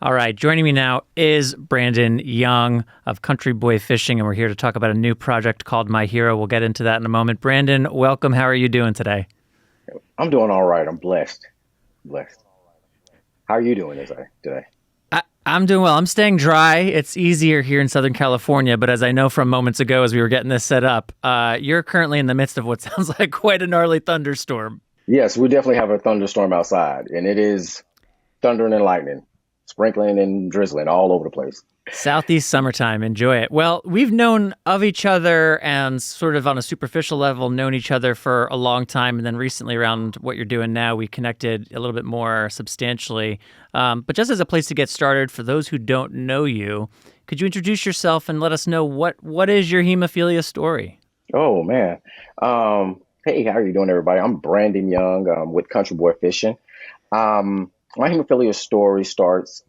All right, joining me now is Brandon Young of Country Boy Fishing, and we're here to talk about a new project called My Hero. We'll get into that in a moment. Brandon, welcome. How are you doing today? I'm doing all right. I'm blessed. Blessed. How are you doing today? I'm doing well. I'm staying dry. It's easier here in Southern California, but as I know from moments ago as we were getting this set up, you're currently in the midst of what sounds like quite a gnarly thunderstorm. Yes, we definitely have a thunderstorm outside, and it is thundering and lightning, sprinkling and drizzling all over the place. Southeast summertime. Enjoy it. Well, we've known of each other and sort of on a superficial level known each other for a long time. And then recently around what you're doing now, we connected a little bit more substantially. But just as a place to get started, for those who don't know you, could you introduce yourself and let us know what is your hemophilia story? Oh man. Hey, how are you doing, everybody? I'm Brandon Young with Country Boy Fishing. My hemophilia story starts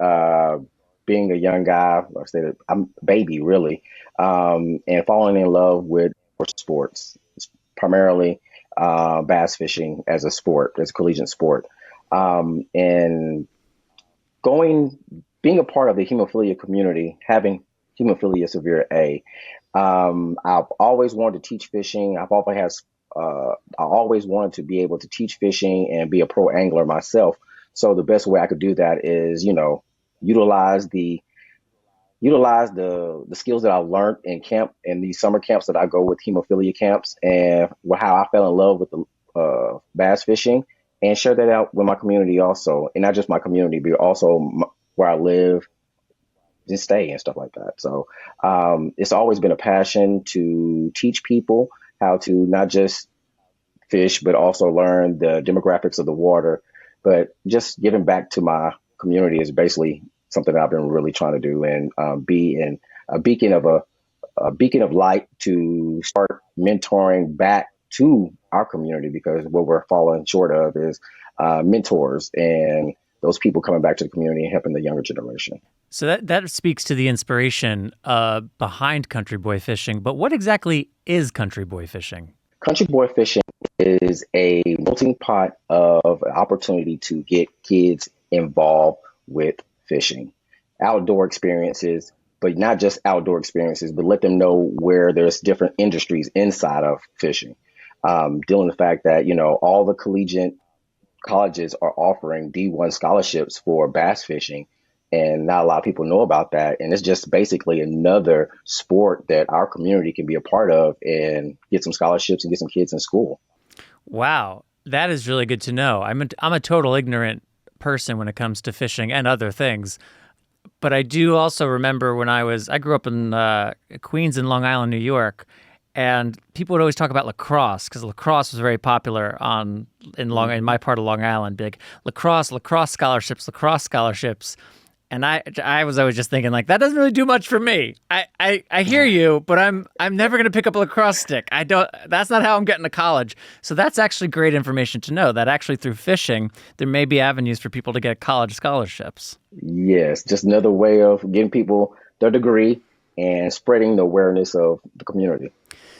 being a young guy. Like I said, I'm a baby, really, and falling in love with sports, primarily bass fishing as a sport, as a collegiate sport, and going, being a part of the hemophilia community, having hemophilia severe A. I've always wanted to teach fishing. I always wanted to be able to teach fishing and be a pro angler myself. So the best way I could do that is, utilize the utilize the skills that I learned in camp in these summer camps that I go with hemophilia camps and how I fell in love with the bass fishing and share that out with my community also, and not just my community, but also where I live and stay and stuff like that. So it's always been a passion to teach people how to not just fish, but also learn the demographics of the water. But just giving back to my community is basically something that I've been really trying to do and be in a beacon of light to start mentoring back to our community, because what we're falling short of is mentors and those people coming back to the community and helping the younger generation. So that speaks to the inspiration behind Country Boy Fishing. But what exactly is Country Boy Fishing? Country Boy Fishing is a melting pot of an opportunity to get kids involved with fishing, outdoor experiences, but not just outdoor experiences, but let them know where there's different industries inside of fishing. Dealing with the fact that, all the collegiate colleges are offering D1 scholarships for bass fishing, and not a lot of people know about that. And it's just basically another sport that our community can be a part of and get some scholarships and get some kids in school. Wow, that is really good to know. I'm a total ignorant person when it comes to fishing and other things. But I do also remember when I grew up in Queens and Long Island, New York, and people would always talk about lacrosse because lacrosse was very popular in my part of Long Island. Big lacrosse scholarships. And I was always just thinking, like, that doesn't really do much for me. I hear you, but I'm never going to pick up a lacrosse stick. That's not how I'm getting to college. So that's actually great information to know, that actually through fishing there may be avenues for people to get college scholarships. Yes, just another way of getting people their degree and spreading the awareness of the community.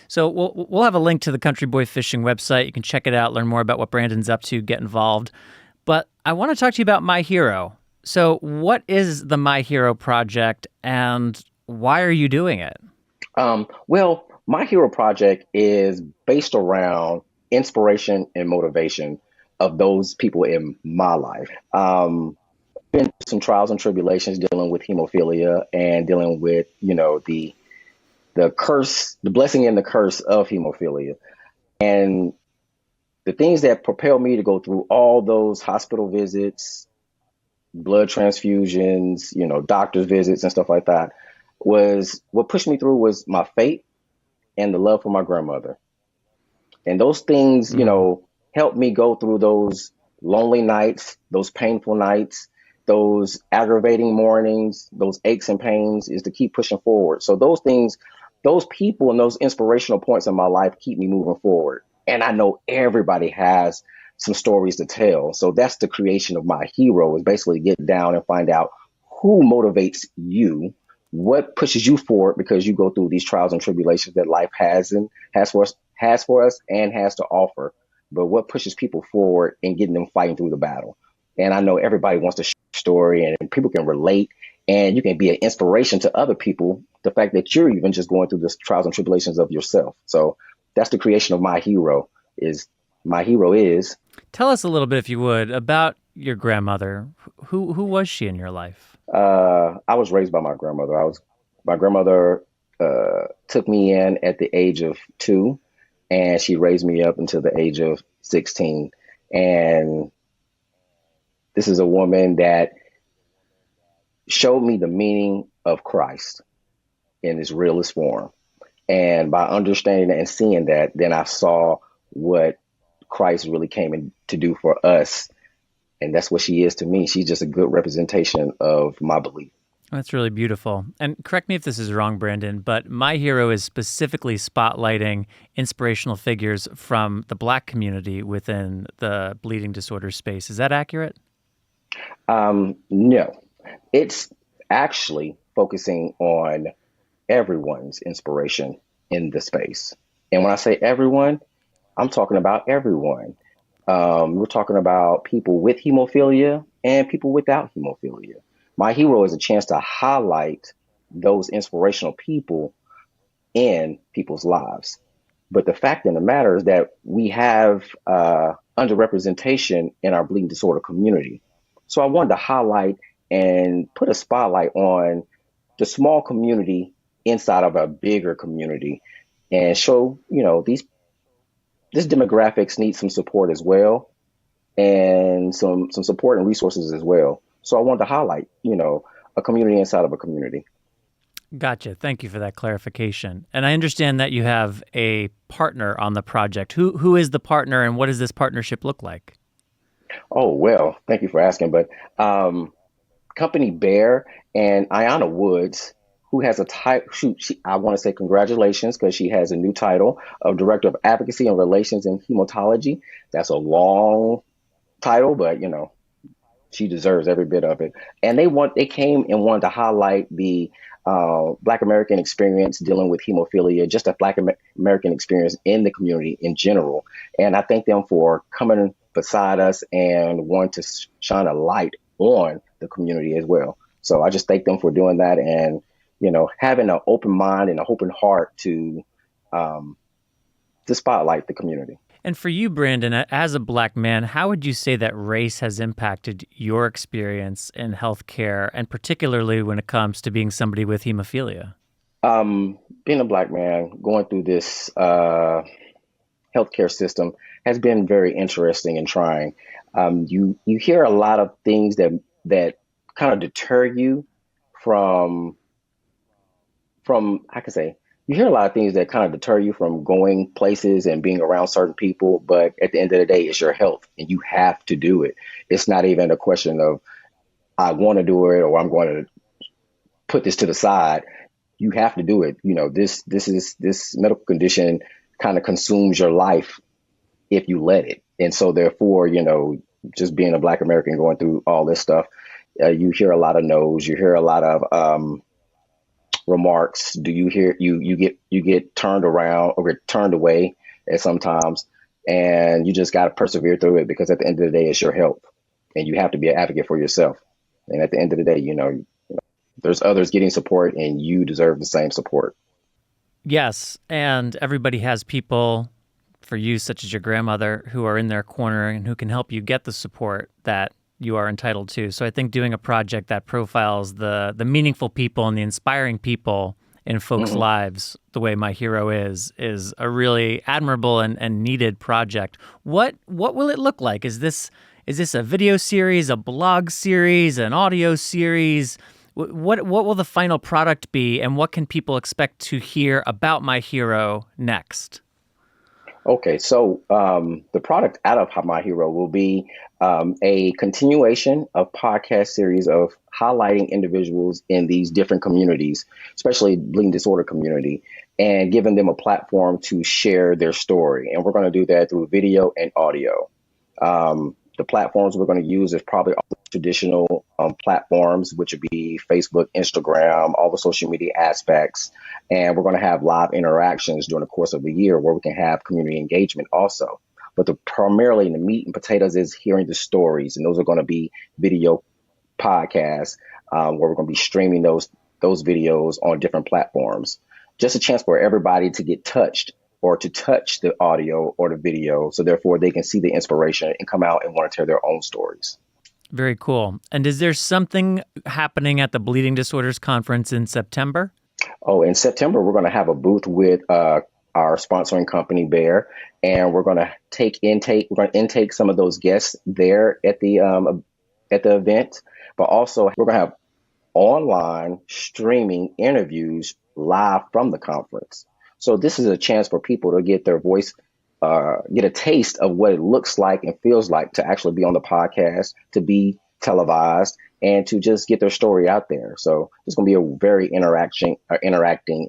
So we'll have a link to the Country Boy Fishing website. You can check it out, learn more about what Brandon's up to, get involved. But I want to talk to you about My Hero. So what is the My Hero project and why are you doing it? Well, my hero project is based around inspiration and motivation of those people in my life. Been through some trials and tribulations dealing with hemophilia and dealing with, the curse, the blessing and the curse of hemophilia. And the things that propelled me to go through all those hospital visits, blood transfusions, doctor's visits and stuff like that, was what pushed me through was my faith and the love for my grandmother. And those things, helped me go through those lonely nights, those painful nights, those aggravating mornings, those aches and pains, is to keep pushing forward. So those things, those people and those inspirational points in my life keep me moving forward. And I know everybody has some stories to tell. So that's the creation of My Hero, is basically get down and find out who motivates you, what pushes you forward, because you go through these trials and tribulations that life has for us and has to offer. But what pushes people forward and getting them fighting through the battle. And I know everybody wants to share a story and people can relate and you can be an inspiration to other people. The fact that you're even just going through the trials and tribulations of yourself. So that's the creation of my hero is my hero is Tell us a little bit, if you would, about your grandmother. Who was she in your life? I was raised by my grandmother. My grandmother took me in at the age of 2, and she raised me up until the age of 16. And this is a woman that showed me the meaning of Christ in its realest form. And by understanding and seeing that, then I saw what Christ really came in to do for us. And that's what she is to me. She's just a good representation of my belief. That's really beautiful. And correct me if this is wrong, Brandon, but my hero is specifically spotlighting inspirational figures from the Black community within the bleeding disorder space. Is that accurate? No, it's actually focusing on everyone's inspiration in the space. And when I say everyone, I'm talking about everyone. We're talking about people with hemophilia and people without hemophilia. My hero is a chance to highlight those inspirational people in people's lives. But the fact of the matter is that we have underrepresentation in our bleeding disorder community. So I wanted to highlight and put a spotlight on the small community inside of a bigger community and show, these this demographics needs some support as well and some support and resources as well. So I wanted to highlight, a community inside of a community. Gotcha. Thank you for that clarification. And I understand that you have a partner on the project. Who is the partner and what does this partnership look like? Oh, well, thank you for asking. But Company Bear and Ayana Woods, who has a title, I want to say congratulations because she has a new title of Director of Advocacy and Relations in Hematology. That's a long title, but she deserves every bit of it. And they came and wanted to highlight the Black American experience dealing with hemophilia, just a Black American experience in the community in general. And I thank them for coming beside us and wanting to shine a light on the community as well. So I just thank them for doing that and, having an open mind and an open heart um, to spotlight the community. And for you, Brandon, as a Black man, how would you say that race has impacted your experience in healthcare, and particularly when it comes to being somebody with hemophilia? Being a Black man going through this healthcare system has been very interesting and trying. You hear a lot of things that kind of deter you from I can say you hear a lot of things that kind of deter you from going places and being around certain people. But at the end of the day, it's your health and you have to do it. It's not even a question of I want to do it or I'm going to put this to the side. You have to do it. This medical condition kind of consumes your life if you let it. And so therefore, just being a Black American going through all this stuff, you hear a lot of no's, you hear a lot of remarks. Do you hear you get turned around or get turned away at sometimes, and you just got to persevere through it because at the end of the day, it's your health, and you have to be an advocate for yourself. And at the end of the day, there's others getting support, and you deserve the same support. Yes, and everybody has people for you, such as your grandmother, who are in their corner and who can help you get the support that you are entitled to. So I think doing a project that profiles the meaningful people and the inspiring people in folks' Mm-hmm. lives the way my hero is a really admirable and needed project. What will it look like? Is this a video series, a blog series, an audio series? What will the final product be, and what can people expect to hear about my hero next? Okay, so the product out of My Hero will be a continuation of podcast series of highlighting individuals in these different communities, especially bleeding disorder community, and giving them a platform to share their story. And we're going to do that through video and audio. The platforms we're going to use is probably all the traditional platforms, which would be Facebook, Instagram, all the social media aspects. And we're going to have live interactions during the course of the year where we can have community engagement also. But the primarily the meat and potatoes is hearing the stories, and those are going to be video podcasts where we're going to be streaming those videos on different platforms. Just a chance for everybody to get touched or to touch the audio or the video, so therefore they can see the inspiration and come out and want to tell their own stories. Very cool. And is there something happening at the Bleeding Disorders Conference in September? Oh, in September, we're going to have a booth with our sponsoring company, Bear, and we're going to we're going to intake some of those guests there at the event, but also we're going to have online streaming interviews live from the conference. So this is a chance for people to get their voice, get a taste of what it looks like and feels like to actually be on the podcast, to be televised, and to just get their story out there. So it's going to be a very interacting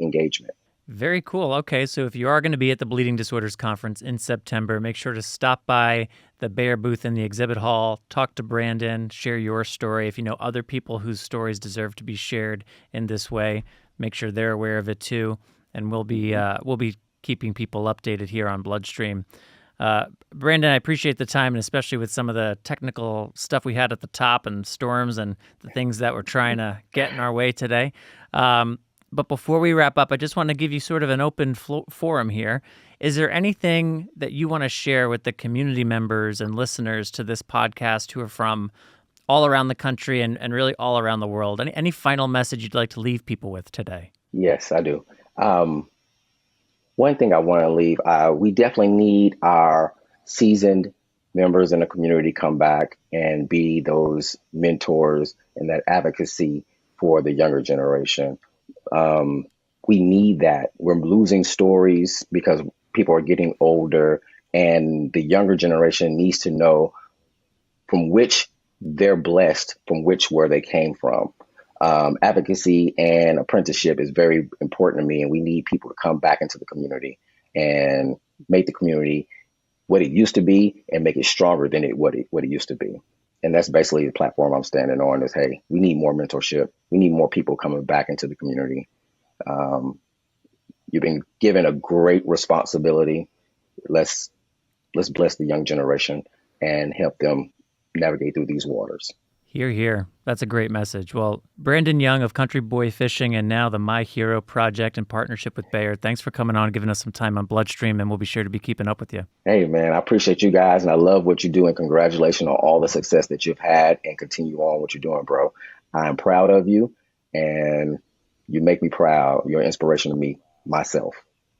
engagement. Very cool. Okay, so if you are going to be at the Bleeding Disorders Conference in September, make sure to stop by the Bayer booth in the exhibit hall, talk to Brandon, share your story. If you know other people whose stories deserve to be shared in this way, make sure they're aware of it too. And we'll be keeping people updated here on BloodStream. Brandon, I appreciate the time, and especially with some of the technical stuff we had at the top and storms and the things that we're trying to get in our way today. But before we wrap up, I just want to give you sort of an open forum here. Is there anything that you want to share with the community members and listeners to this podcast who are from all around the country and really all around the world? Any final message you'd like to leave people with today? Yes, I do. One thing I want to leave, we definitely need our seasoned members in the community come back and be those mentors and that advocacy for the younger generation. We need that. We're losing stories because people are getting older, and the younger generation needs to know from which they're blessed, from where they came from. Advocacy and apprenticeship is very important to me, and we need people to come back into the community and make the community what it used to be and make it stronger than what it used to be. And that's basically the platform I'm standing on is, hey, we need more mentorship. We need more people coming back into the community. You've been given a great responsibility. Let's bless the young generation and help them navigate through these waters. Hear, hear. That's a great message. Well, Brandon Young of Country Boy Fishing and now the My Hero Project in partnership with Bayer, thanks for coming on and giving us some time on BloodStream, and we'll be sure to be keeping up with you. Hey, man, I appreciate you guys, and I love what you do, and congratulations on all the success that you've had, and continue on what you're doing, bro. I'm proud of you, and you make me proud. You're an inspiration to me, myself.